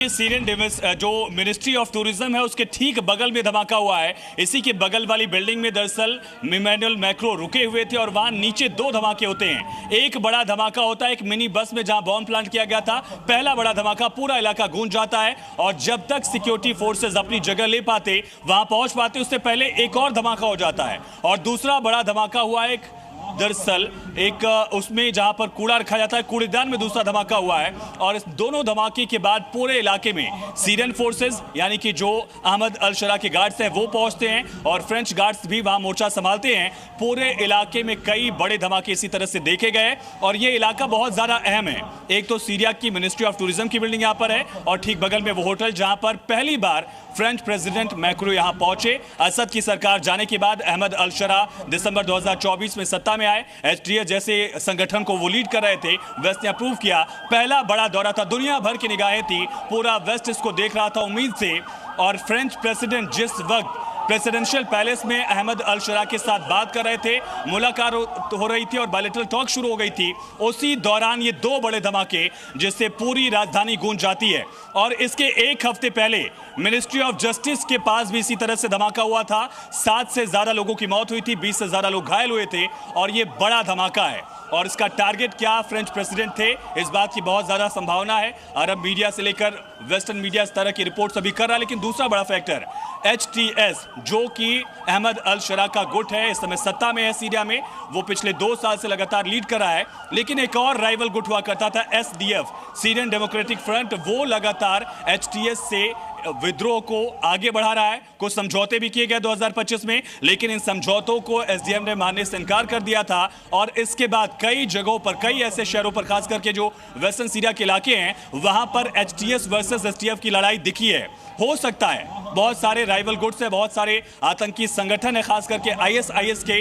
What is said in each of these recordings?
Syrian जो ministry of tourism है उसके ठीक बगल में धमाका हुआ है। इसी के बगल वाली बिल्डिंग में दरअसल इमैनुअल मैक्रों रुके हुए थे और वहां नीचे दो धमाके होते हैं। एक बड़ा धमाका होता है एक मिनी बस में जहां बॉम्ब प्लांट किया गया था। पहला बड़ा धमाका, पूरा इलाका गूंज जाता है और जब तक सिक्योरिटी फोर्सेज अपनी जगह ले पाते, वहां पहुंच पाते, उससे पहले एक और धमाका हो जाता है। और दूसरा बड़ा धमाका हुआ एक दरअसल एक उसमें जहां पर कूड़ा रखा जाता है, कूड़ेदान में दूसरा धमाका हुआ है। और इस दोनों धमाके के बाद पूरे इलाके में सीरियन फोर्सेस यानी कि जो अहमद अल शरा के गार्ड्स हैं वो पहुंचते हैं और फ्रेंच गार्ड्स भी वहां मोर्चा संभालते हैं। पूरे इलाके में कई बड़े धमाके इसी तरह से देखे गए और ये इलाका बहुत ज्यादा अहम है। एक तो सीरिया की मिनिस्ट्री ऑफ टूरिज्म की बिल्डिंग यहां पर है और ठीक बगल में वो होटल जहां पर पहली बार फ्रेंच प्रेसिडेंट मैक्रो यहां पहुंचे। असद की सरकार जाने के बाद अहमद अल शरा दिसंबर 2024 में सत्ता में आए। एचटीएस जैसे संगठन को वो लीड कर रहे थे। वेस्ट ने अप्रूव किया। पहला बड़ा दौरा था, दुनिया भर की निगाहें थी, पूरा वेस्ट इसको देख रहा था उम्मीद से। और फ्रेंच प्रेसिडेंट जिस वक्त प्रेसिडेंशियल पैलेस में अहमद अल शरा के साथ बात कर रहे थे, मुलाकात हो रही थी और बायलैटरल टॉक शुरू हो गई थी, उसी दौरान ये दो बड़े धमाके जिससे पूरी राजधानी गूंज जाती है। और इसके एक हफ्ते पहले मिनिस्ट्री ऑफ जस्टिस के पास भी इसी तरह से धमाका हुआ था। 7 से ज्यादा लोगों की मौत हुई थी, 20 से ज्यादा लोग घायल हुए थे और ये बड़ा धमाका है। और इसका टारगेट क्या फ्रेंच प्रेसिडेंट थे, इस बात की बहुत ज्यादा संभावना है। अरब मीडिया से लेकर वेस्टर्न मीडिया इस तरह की रिपोर्ट सभी कर रहा है। लेकिन दूसरा बड़ा फैक्टर एचटीएस जो कि अहमद अल शरा का गुट है, इस समय सत्ता में है सीरिया में, वो पिछले 2 साल से लगातार लीड कर रहा है। लेकिन एक और राइवल गुट हुआ करता था एसडीएफ, सीरियन डेमोक्रेटिक फ्रंट, वो लगातार एचटीएस से विद्रोह को आगे बढ़ा रहा है। कुछ समझौते भी किए गए 2025 में, लेकिन इन समझौतों को एसडीएफ ने मानने से इनकार कर दिया था। और इसके बाद कई जगहों पर, कई ऐसे शहरों पर, खास करके जो वेस्टर्न सीरिया के इलाके हैं, वहां पर एचटीएस वर्सेस एसटीएफ की लड़ाई दिखी है। हो सकता है बहुत सारे राइवल गुट्स हैं, बहुत सारे आतंकी संगठन है, खास करके आईएसआईएस के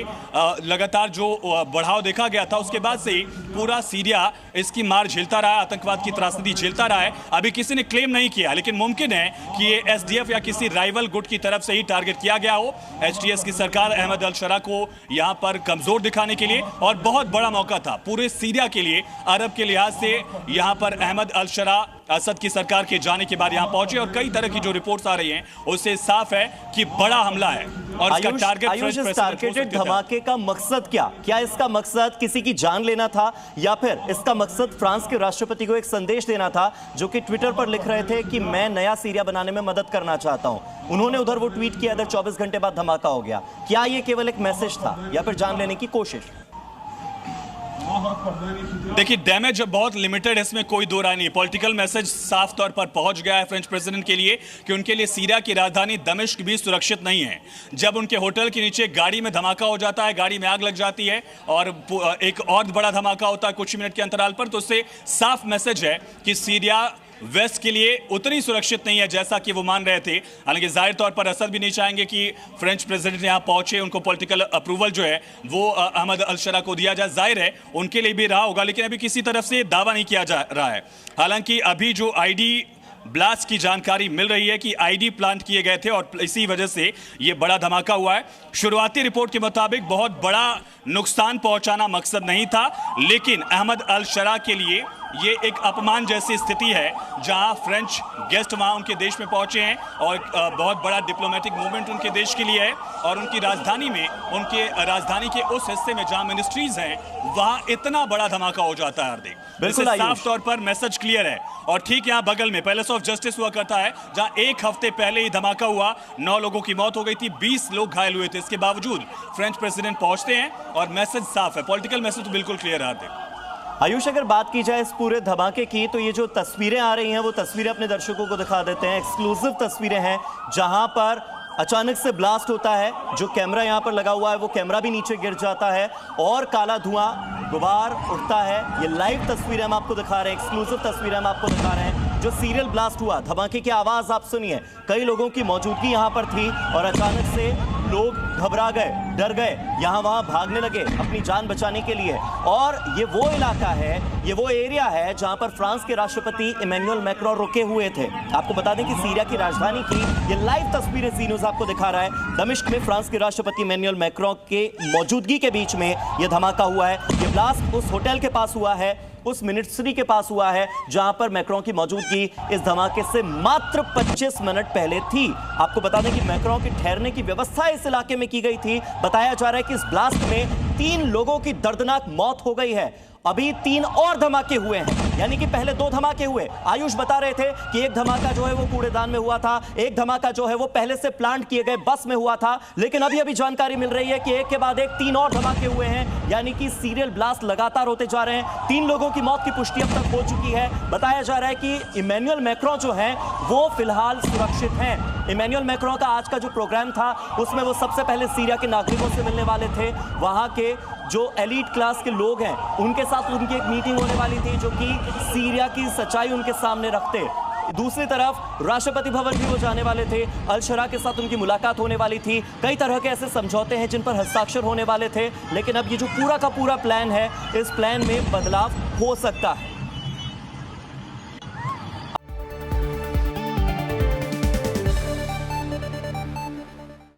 लगातार जो बढ़ाव देखा गया था, उसके बाद से ही पूरा सीरिया इसकी मार झेलता रहा है, आतंकवाद की त्रासदी झेलता रहा है। अभी किसी ने क्लेम नहीं किया, लेकिन मुमकिन है कि ये एसडीएफ या किसी राइवल गुट की तरफ से ही टारगेट किया गया हो। एचटीएस की सरकार अहमद अल शरा को यहां पर कमजोर दिखाने के लिए, और बहुत बड़ा मौका था पूरे सीरिया के लिए, अरब के लिहाज से यहां पर अहमद अल शरा असद की सरकार के जाने के बाद यहां पहुंचे। और कई तरह की जो रिपोर्ट्स आ रही हैं उससे साफ है कि बड़ा हमला है और इसका टारगेटेड धमाके का मकसद क्या इसका मकसद किसी की जान लेना था या फिर इसका मकसद फ्रांस के राष्ट्रपति को एक संदेश देना था, जो कि ट्विटर पर लिख रहे थे कि मैं नया सीरिया बनाने में मदद करना चाहता हूं। उन्होंने उधर वो ट्वीट किया, इधर 24 घंटे बाद धमाका हो गया। क्या ये केवल एक मैसेज था या फिर जान लेने की कोशिश? देखिए, डैमेज बहुत लिमिटेड है, इसमें कोई दो राय नहीं। पॉलिटिकल मैसेज साफ तौर पर पहुंच गया है फ्रेंच प्रेसिडेंट के लिए कि उनके लिए सीरिया की राजधानी दमिश्क भी सुरक्षित नहीं है। जब उनके होटल के नीचे गाड़ी में धमाका हो जाता है, गाड़ी में आग लग जाती है और एक और बड़ा धमाका होता है कुछ मिनट के अंतराल पर, तो उससे साफ मैसेज है कि सीरिया वेस्ट के लिए उतनी सुरक्षित नहीं है जैसा कि वो मान रहे थे। हालांकि जाहिर तौर पर असद भी नहीं चाहेंगे कि फ्रेंच प्रेसिडेंट यहां पहुंचे, उनको पॉलिटिकल अप्रूवल जो है वो अहमद अल शरा को दिया जाए। जाहिर है उनके लिए भी रहा होगा, लेकिन अभी किसी तरफ से दावा नहीं किया जा रहा है। हालांकि अभी जो आईडी ब्लास्ट की जानकारी मिल रही है कि आईडी प्लांट किए गए थे और इसी वजह से यह बड़ा धमाका हुआ है। शुरुआती रिपोर्ट के मुताबिक बहुत बड़ा नुकसान पहुंचाना मकसद नहीं था, लेकिन अहमद अल शरा के लिए ये एक अपमान जैसी स्थिति है जहां फ्रेंच गेस्ट वहां उनके देश में पहुंचे हैं और बहुत बड़ा डिप्लोमेटिक मूवमेंट उनके देश के लिए है। और उनकी राजधानी में, उनके राजधानी के उस हिस्से में जहां मिनिस्ट्रीज हैं, वहां इतना बड़ा धमाका हो जाता है। हार्दिक, बिल्कुल साफ तौर पर मैसेज क्लियर है। और ठीक यहां बगल में पैलेस ऑफ जस्टिस हुआ करता है, जहां एक हफ्ते पहले ही धमाका हुआ, 9 लोगों की मौत हो गई थी, 20 लोग घायल हुए थे। इसके बावजूद फ्रेंच प्रेसिडेंट पहुंचते हैं और मैसेज साफ है, पॉलिटिकल मैसेज तो बिल्कुल क्लियर है। हार्दिक, आयुष, अगर बात की जाए इस पूरे धमाके की, तो ये जो तस्वीरें आ रही हैं वो तस्वीरें अपने दर्शकों को दिखा देते हैं। एक्सक्लूसिव तस्वीरें हैं जहां पर अचानक से ब्लास्ट होता है, जो कैमरा यहां पर लगा हुआ है वो कैमरा भी नीचे गिर जाता है और काला धुआं, गुबार उठता है। ये लाइव तस्वीरें हम आपको दिखा रहे हैं, एक्सक्लूसिव तस्वीरें हम आपको दिखा रहे हैं। जो सीरियल ब्लास्ट हुआ, धमाके की आवाज आप सुनिए, कई लोगों की मौजूदगी यहां पर थी और अचानक से लोग घबरा गए, डर गए, यहां वहां भागने लगे अपनी जान बचाने के लिए। और ये वो इलाका है, ये वो एरिया है जहां पर फ्रांस के राष्ट्रपति इमैनुअल मैक्रों रुके हुए थे। आपको बता दें कि सीरिया की राजधानी की ये लाइव तस्वीरें सी न्यूज़ आपको दिखा रहा है। दमिश्क में फ्रांस के राष्ट्रपति इमैनुअल मैक्रों के मौजूदगी के बीच में यह धमाका हुआ है। ये ब्लास्ट उस होटल के पास हुआ है उस मिनिस्ट्री के पास हुआ है जहां पर मैक्रों की मौजूदगी इस धमाके से मात्र 25 मिनट पहले थी। आपको बता दें कि मैक्रों के ठहरने की व्यवस्था इस इलाके में की गई थी। बताया जा रहा है कि इस ब्लास्ट में 3 लोगों की दर्दनाक मौत हो गई है। अभी 3 और धमाके हुए हैं, यानी कि पहले 2 धमाके हुए। आयुष बता रहे थे कि एक धमाका जो है वो कूड़ेदान में हुआ था, एक धमाका जो है वो पहले से प्लांट किए गए बस में हुआ था, लेकिन अभी जानकारी मिल रही है कि एक के बाद एक 3 और धमाके हुए हैं, यानी कि सीरियल ब्लास्ट लगातार होते जा रहे हैं। 3 लोगों की मौत की पुष्टि अब तक हो चुकी है। बताया जा रहा है कि इमैनुअल मैक्रों जो हैं वो फिलहाल सुरक्षित हैं। इमैनुअल मैक्रों का आज का जो प्रोग्राम था उसमें वो सबसे पहले सीरिया के नागरिकों से मिलने वाले थे। वहां के जो एलीट क्लास के लोग हैं उनके साथ उनकी एक मीटिंग होने वाली थी जो कि सीरिया की सच्चाई उनके सामने रखते। दूसरी तरफ राष्ट्रपति भवन भी वो जाने वाले थे, अल शरा के साथ उनकी मुलाकात होने वाली थी। कई तरह के ऐसे समझौते हैं जिन पर हस्ताक्षर होने वाले थे, लेकिन अब ये जो पूरा का पूरा प्लान है, इस प्लान में बदलाव हो सकता है।